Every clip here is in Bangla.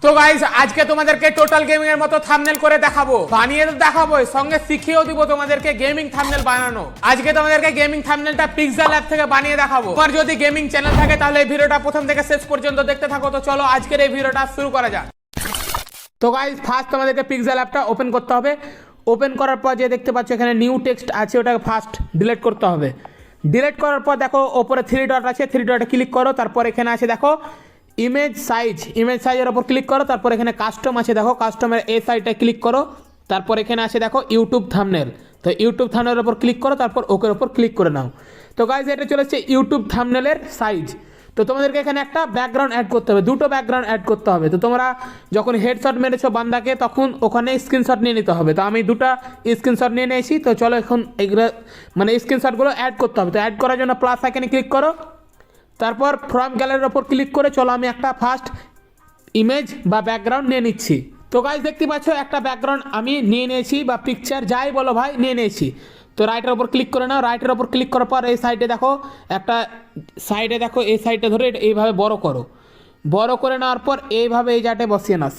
তো গাইস আজকে তোমাদেরকে টোটাল গেমিং এর মতো থাম্বনেল করে দেখাবো, বানিয়ে তো দেখাবো, সঙ্গে শিখিয়েও দিব তোমাদেরকে গেমিং থাম্বনেল বানানো। আজকে তোমাদেরকে গেমিং থাম্বনেলটা পিক্সেল অ্যাপ থেকে বানিয়ে দেখাবো। তোমার যদি গেমিং চ্যানেল থাকে তাহলে এই ভিডিওটা প্রথম থেকে শেষ পর্যন্ত দেখতে থাকো। তো চলো আজকের এই ভিডিওটা শুরু করা যাক। তো গাইস ফার্স্ট তোমাদেরকে পিক্সেল অ্যাপটা ওপেন করতে হবে। ওপেন করার পর যে দেখতে পাচ্ছ এখানে নিউ টেক্সট আছে, ওটাকে ফার্স্ট ডিলিট করতে হবে। ডিলিট করার পর দেখো ওপরে থ্রি ডট আছে, থ্রি ডটে ক্লিক করো। তারপর এখানে আছে দেখো ইমেজ সাইজের ওপর ক্লিক করো। তারপর এখানে কাস্টম আছে, দেখো কাস্টমের এই সাইডটা ক্লিক করো। তারপর এখানে আছে দেখো ইউটিউব থাম্বনেল, তো ইউটিউব থাম্বনেলের ওপর ক্লিক করো। তারপর ওকের ওপর ক্লিক করে নাও। তো গাইজ এটা চলে এসেছে ইউটিউব থাম্বনেলের সাইজ। তো তোমাদেরকে এখানে একটা ব্যাকগ্রাউন্ড অ্যাড করতে হবে, দুটো ব্যাকগ্রাউন্ড অ্যাড করতে হবে। তো তোমরা যখন হেডশট মেরেছো বান্দাকে তখন ওখানে স্ক্রিনশট নিয়ে নিতে হবে। তো আমি দুটো স্ক্রিনশট নিয়ে নিয়েছি। তো চলো এখন এগুলো মানে স্ক্রিনশটগুলো অ্যাড করতে হবে। তো অ্যাড করার জন্য প্লাস আইকনে ক্লিক করো। তারপর ফ্রম গ্যালারির ওপর ক্লিক করে চলো আমি একটা ফার্স্ট ইমেজ বা ব্যাকগ্রাউন্ড নিয়ে নিচ্ছি। তো গাইজ দেখতে পাচ্ছ একটা ব্যাকগ্রাউন্ড আমি নিয়ে নিয়েছি, বা পিকচার যাই বলো ভাই নিয়ে নিয়েছি। তো রাইটের ওপর ক্লিক করে নাও। রাইটের ওপর ক্লিক করার পর এই সাইডে দেখো একটা সাইডে দেখো এই সাইডে ধরে এইভাবে বড় করো। বড় করে নেওয়ার পর এইভাবে এই জায়গাটায় বসিয়ে নাও,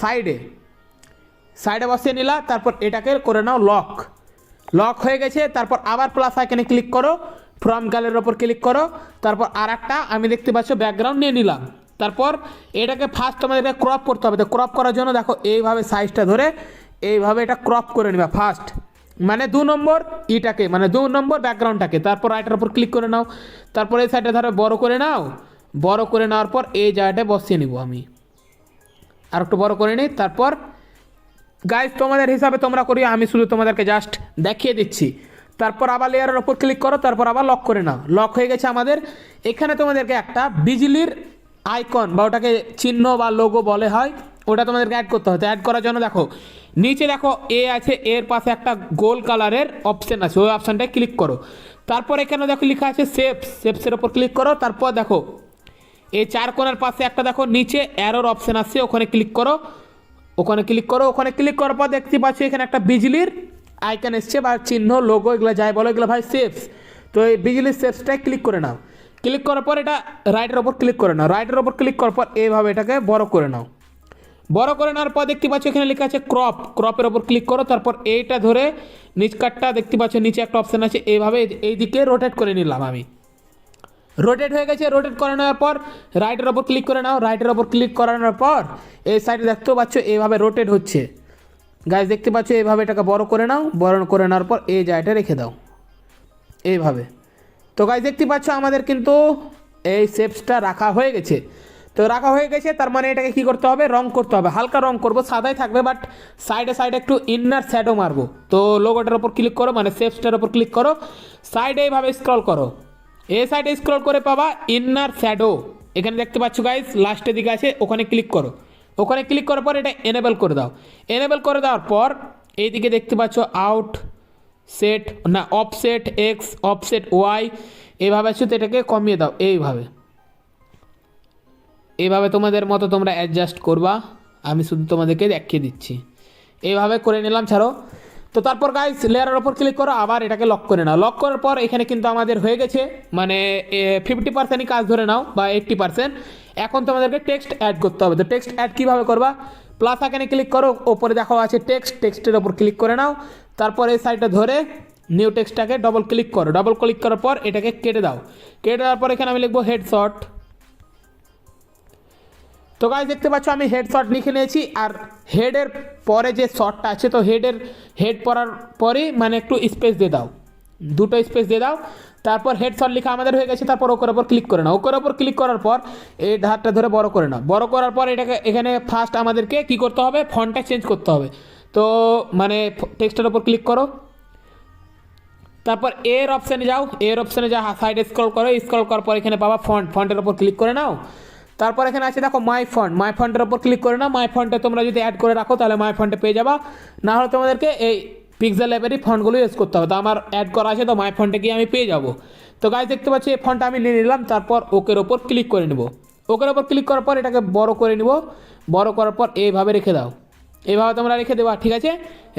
সাইডে বসিয়ে নিলা। তারপর এটাকে করে নাও লক হয়ে গেছে। তারপর আবার প্লাস আইকনে ক্লিক করো, ফ্রম গ্যালারির ওপর ক্লিক করো। তারপর আর একটা আমি দেখতে পাচ্ছ ব্যাকগ্রাউন্ড নিয়ে নিলাম। তারপর এটাকে ফার্স্ট তোমাদেরকে ক্রপ করতে হবে। তো ক্রপ করার জন্য দেখো এইভাবে সাইজটা ধরে এইভাবে এটা ক্রপ করে নেবা ফার্স্ট, মানে 2 নম্বর ইটাকে, মানে 2 নম্বর ব্যাকগ্রাউন্ডটাকে। তারপর রাইটের ওপর ক্লিক করে নাও। তারপর এই সাইডটা ধরো বড় করে নাও। বড় করে নেওয়ার পর এই জায়গাটায় বসিয়ে নিব আমি, আর একটু বড় করে নিই। তারপর গাইজ তোমাদের হিসাবে তোমরা করিও, আমি শুধু তোমাদেরকে জাস্ট দেখিয়ে দিচ্ছি। তারপর আবার লেয়ারের ওপর ক্লিক করো। তারপর আবার লক করে নাও। লক হয়ে গেছে আমাদের। এখানে তোমাদেরকে একটা বিজলির আইকন বা ওটাকে চিহ্ন বা লোগো বলে হয়, ওটা তোমাদেরকে অ্যাড করতে হবে। অ্যাড করার জন্য দেখো নিচে দেখো এ আছে, এর পাশে একটা গোল কালারের অপশান আছে, ওই অপশানটায় ক্লিক করো। তারপর এখানে দেখো লেখা আছে শেপসের ওপর ক্লিক করো। তারপর দেখো এই 4 কোণের পাশে একটা দেখো নিচে অ্যারোর অপশান আছে, ওখানে ক্লিক করো। ওখানে ক্লিক করার পর দেখতে পাচ্ছি এখানে একটা বিজলির আইকন এসছে বা চিহ্ন লোগো, এগুলো যাই বলো, এগুলো ভাই শেপস। তো এই বিজলির শেপসটাই ক্লিক করে নাও। ক্লিক করার পর এটা রাইটের ওপর ক্লিক করে নাও। রাইটের ওপর ক্লিক করার পর এইভাবে এটাকে বড় করে নাও। বড় করে নেওয়ার পর দেখতে পাচ্ছ এখানে লেখা আছে ক্রপের ওপর ক্লিক করো। তারপর এইটা ধরে নিচকাটটা দেখতে পাচ্ছ নিচে একটা অপশান আছে, এইভাবে এইদিকে রোটেট করে নিলাম আমি। রোটেট হয়ে গেছে। রোটেট করে নেওয়ার পর রাইটের ওপর ক্লিক করে নাও। রাইটের ওপর ক্লিক করানোর পর এই সাইডে দেখতেও পাচ্ছ এইভাবে রোটেট হচ্ছে। গাইজ দেখতে পাচ্ছ এইভাবে এটাকে বড় করে নাও। বড় করে নেওয়ার পর এই জায়গাটা রেখে দাও এইভাবে। তো গাইজ দেখতে পাচ্ছ আমাদের কিন্তু এই শেপসটা রাখা হয়ে গেছে। তো রাখা হয়ে গেছে, তার মানে এটাকে কী করতে হবে, রং করতে হবে। হালকা রং করবো, সাদাই থাকবে, বাট সাইডে একটু ইনার শ্যাডো মারবো। তো লোগোটার ওপর ক্লিক করো, মানে শেপসটার ওপর ক্লিক করো। সাইডে এইভাবে স্ক্রল করো। এই সাইডে স্ক্রল করে পাবা ইনার শ্যাডো, এখানে দেখতে পাচ্ছ গাইজ লাস্টের দিকে আছে, ওখানে ক্লিক করো। ওখানে ক্লিক করার পর এটা এনেবল করে দাও। এনেবল করে দেওয়ার পর এইদিকে দেখতে পাচ্ছ অফসেট এক্স, অফসেট ওয়াই এইভাবে আছে। তো এটাকে কমিয়ে দাও এইভাবে তোমাদের মতো তোমরা অ্যাডজাস্ট করবা, আমি শুধু তোমাদেরকে দেখিয়ে দিচ্ছি। এইভাবে করে নিলাম, ছাড়ো। তো তারপর গাইস লেয়ারের ওপর ক্লিক করো, আবার এটাকে লক করে নাও। লক করার পর এখানে কিন্তু আমাদের হয়ে গেছে, মানে 50%ই কাজ ধরে নাও বা 80%। এখন তোমাদেরকে টেক্সট অ্যাড করতে হবে। তো টেক্সট অ্যাড কীভাবে করবা, প্লাস আইকনে ক্লিক করো, ওপরে দেখো আছে টেক্সটের ওপর ক্লিক করে নাও। তারপর এই সাইডটা ধরে নিউ টেক্সটটাকে ডবল ক্লিক করো। ডবল ক্লিক করার পর এটাকে কেটে দাও। কেটে দেওয়ার পর এখানে আমি লিখবো হেডশট। তো গাইজ দেখতে পাচ্ছ আমি হেডশট লিখে নিয়েছি। আর হেডের পরে যে শটটা আছে, তো হেড পড়ার পরেই মানে একটু স্পেস দিয়ে দাও, দুটো স্পেস দিয়ে দাও। তারপর হেডশট লেখা আমাদের হয়ে গেছে। তারপর ওকের ওপর ক্লিক করে নাও। ওকের ওপর ক্লিক করার পর এই ধারটা ধরে বড় করে নাও। বড় করার পর এটাকে এখানে ফার্স্ট আমাদেরকে কী করতে হবে, ফন্টটা চেঞ্জ করতে হবে। তো মানে টেক্সটের ওপর ক্লিক করো। তারপর এর অপশানে যাও, সাইডে স্ক্রল করো। স্ক্রল করার পর এখানে পাবা ফন্টের ওপর ক্লিক করে নাও। তারপর এখানে আছে দেখো মাই ফন্টের ওপর ক্লিক করে নাও। মাই ফন্টে তোমরা যদি অ্যাড করে রাখো তাহলে মাই ফন্টে পেয়ে যাবা, না হলে তোমাদেরকে এই পিক্সেল অ্যাপেরই ফন্টগুলো ইউজ করতে হবে। তো আমার অ্যাড করা আছে, তো মাই ফন্টে গিয়ে আমি পেয়ে যাবো। তো গাইজ দেখতে পাচ্ছি এই ফন্টটা আমি নিয়ে নিলাম। তারপর ওকের ওপর ক্লিক করে নেব। ওকের ওপর ক্লিক করার পর এটাকে বড় করে নিব। বড় করার পর এইভাবে রেখে দাও। এইভাবে তোমরা রেখে দেবা, ঠিক আছে।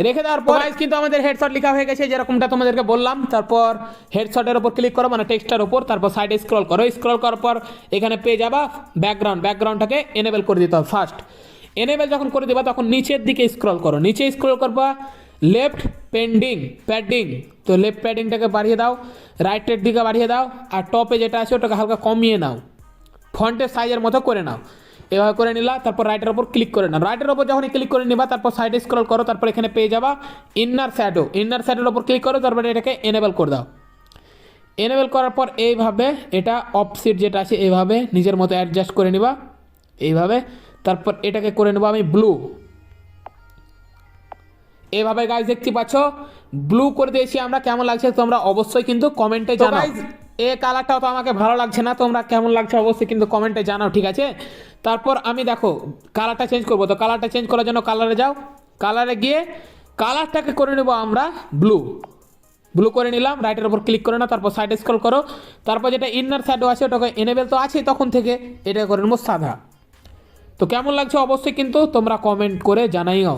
রেখে দেওয়ার পর কিন্তু আমাদের হেডশট লেখা হয়ে গেছে, যেরকমটা তোমাদেরকে বললাম। তারপর হেডশটের ওপর ক্লিক করো, মানে টেক্সটের ওপর। তারপর সাইডে স্ক্রল করো। স্ক্রল করার পর এখানে পেয়ে যাবা ব্যাকগ্রাউন্ডটাকে এনেবল করে দিতে হবে ফার্স্ট। এনেবেল যখন করে দেবা তখন নিচের দিকে স্ক্রল করো, নিচে স্ক্রল করবা, লেফট প্যাডিং, তো লেফট প্যাডিংটাকে বাড়িয়ে দাও, রাইটের দিকে বাড়িয়ে দাও, আর টপে যেটা আছে ওটাকে হালকা কমিয়ে নাও, ফন্টের সাইজের মতো করে নাও। এভাবে করে নিলা, তারপর রাইটের ওপর ক্লিক করে নাও। রাইটের ওপর যখনই ক্লিক করে নিবা তারপর সাইডে স্ক্রল করো, তারপর এখানে পেয়ে যাবা ইনার শ্যাডোর ওপর ক্লিক করো, তারপরে এটাকে এনেবেল করে দাও। এনেবেল করার পর এইভাবে এটা অফসেট যেটা আছে এইভাবে নিজের মতো অ্যাডজাস্ট করে নিবা এইভাবে, তারপর এটাকে করে নেবো আমি ব্লু। এইভাবে গাইজ দেখতে পাচ্ছ ব্লু করে দিয়েছি আমরা। কেমন লাগছে তোমরা অবশ্যই কিন্তু কমেন্টে জানাও। এই কালারটাও তো আমাকে ভালো লাগছে না, তোমরা কেমন লাগছে অবশ্যই কিন্তু কমেন্টে জানাও, ঠিক আছে? তারপর আমি দেখো কালারটা চেঞ্জ করবো, তো কালারটা চেঞ্জ করার জন্য কালারে যাও, কালারে গিয়ে কালারটাকে করে নেবো আমরা ব্লু করে নিলাম। রাইটের ওপর ক্লিক করে নাও, তারপর সাইডে স্ক্রল করো, তারপর যেটা ইনার শ্যাডো আছে ওটাকে এনেবেল তো আছে তখন থেকে, এটা করে নেবো সাদা। তো কেমন লাগছে অবশ্যই কিন্তু তোমরা কমেন্ট করে জানাইও,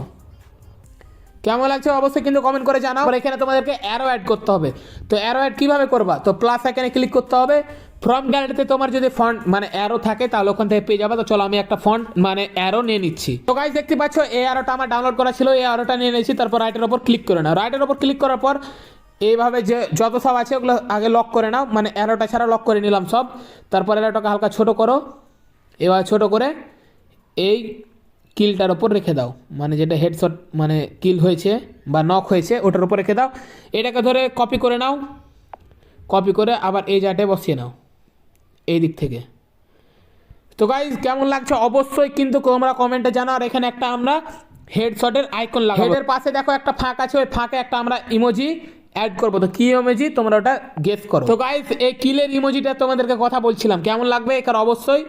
কেমন লাগছে অবশ্যই কিন্তু কমেন্ট করে জানাও। এখানে তোমাদেরকে অ্যারো অ্যাড করতে হবে, তো অ্যারো অ্যাড কীভাবে করবা? তো প্লাস এখানে ক্লিক করতে হবে, ফ্রম গ্যালারিতে তোমার যদি ফন্ট মানে অ্যারো থাকে তাহলে ওখান থেকে পেয়ে যাবে। তো চলো আমি একটা ফন্ট মানে অ্যারো নিয়ে নিচ্ছি। তো গাইজ দেখতে পাচ্ছ এই অ্যারোটা আমার ডাউনলোড করা ছিল, এই অ্যারোটা নিয়ে নিয়েছি। তারপর রাইটের ওপর ক্লিক করে নাও, রাইটের ওপর ক্লিক করার পর এইভাবে যে যত সব আছে ওগুলো আগে লক করে নাও, মানে অ্যারোটা ছাড়া লক করে নিলাম সব। তারপর অ্যারোটাকে হালকা ছোটো করো, এবার ছোটো করে এই কিলটার ওপর রেখে দাও, মানে যেটা হেডশট মানে কিল হয়েছে বা নক হয়েছে ওটার উপর রেখে দাও। এটাকে ধরে কপি করে নাও, কপি করে আবার এই জায়গাটায় বসিয়ে নাও এই দিক থেকে। তো গাইজ কেমন লাগছে অবশ্যই কিন্তু তোমরা কমেন্টে জানাও। আর এখানে একটা আমরা হেডশটের আইকন লাগাবো, হেডের পাশে দেখো একটা ফাঁক আছে, ওই ফাঁকে একটা আমরা ইমোজি অ্যাড করবো। তো কি ইমোজি তোমরা ওটা গেস করো। তো গাইজ এই কিলের ইমোজিটা তোমাদেরকে কথা বলছিলাম, কেমন লাগবে এখানে অবশ্যই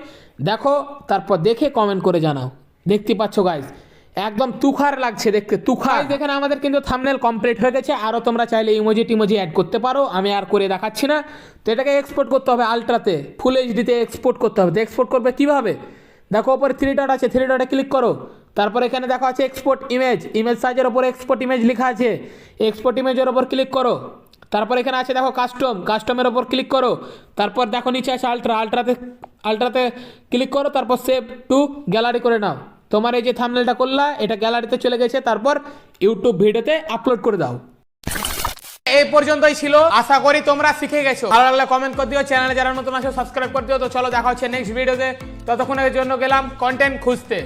দেখো, তারপর দেখে কমেন্ট করে জানাও। দেখতে পাচ্ছ গাইজ একদম তুখার লাগছে দেখতে, তুখার। এখানে আমাদের কিন্তু থাম্বনেল কমপ্লিট হয়ে গেছে। আরও তোমরা চাইলে ইমোজি অ্যাড করতে পারো, আমি আর করে দেখাচ্ছি না। তো এটাকে এক্সপোর্ট করতে হবে আলট্রাতে, ফুল এইচডিতে এক্সপোর্ট করতে হবে। তো এক্সপোর্ট করবে কীভাবে? দেখো ওপরে 3 ডট আছে, 3 ডটে ক্লিক করো, তারপর এখানে দেখো আছে এক্সপোর্ট ইমেজ সাইজের ওপর এক্সপোর্ট ইমেজ লেখা আছে, এক্সপোর্ট ইমেজের ওপর ক্লিক করো। তারপর এখানে আছে দেখো কাস্টমের ওপর ক্লিক করো, তারপর দেখো নিচে আছে আলট্রাতে ক্লিক করো, তারপর সেভ টু গ্যালারি করে নাও। তোমার এই যে থাম্বনেলটা করলা এটা গ্যালারিতে চলে গেছে, তারপর ইউটিউব ভিডিওতে আপলোড করে দাও। এই পর্যন্তই ছিল, আশা করি তোমরা শিখে গেছো। ভালো লাগলে কমেন্ট করে দিও, চ্যানেলে যারা নতুন আছে সাবস্ক্রাইব করে দিও। তো চলো দেখা হচ্ছে নেক্সট ভিডিওতে, ততক্ষণের জন্য গেলাম কন্টেন্ট খুঁজতে।